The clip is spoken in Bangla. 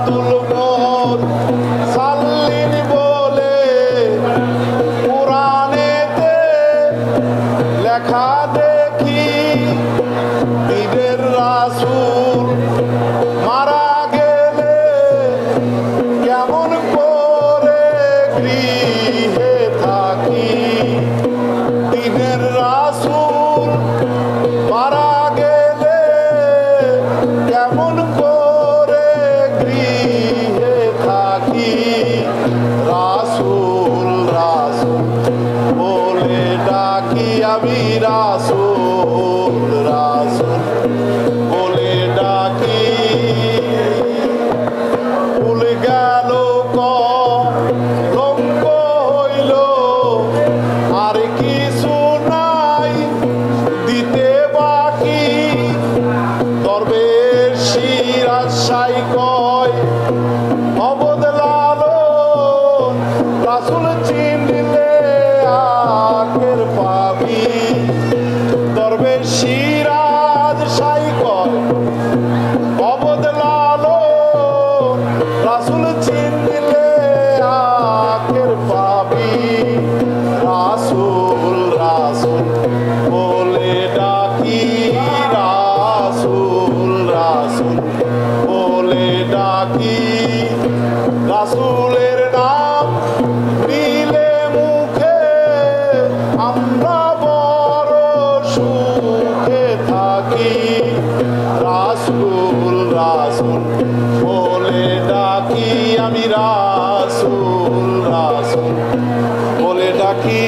সালাতুল মুরসালিন বলে কুরআনেতে লেখা দেখি পীরের রাসূল মারা গেলে কেমন করে গৃহে থাকি। পীরের রাসূল মারা গেলে কেমন করে গৃহে থাকি। রাসূল রাসূল বলে ডাকি আমি, রাসূল রাসূল বলে ডাকি। ভুল গেল কলঙ্ক হইল, আর কিছু নাই দিতে বাকি। দরবেশ সিরাজ শাহ কয় অবদ লালন রাসূল চিনলে আখের পাবি। দরবেশ সিরাজ শাহ কয় অবদ লালন রাসূল চিনলে আখের পাবি। রাসূল রাসূল বলে ডাকি, রাসূল রাসূল বলে ডাকি। রাসূলের নাম নিলে মুখে আমরা বড় সুখে থাকি। রাসূল রাসূল বলে ডাকি আমি, রাসূল রাসূল বলে ডাকি।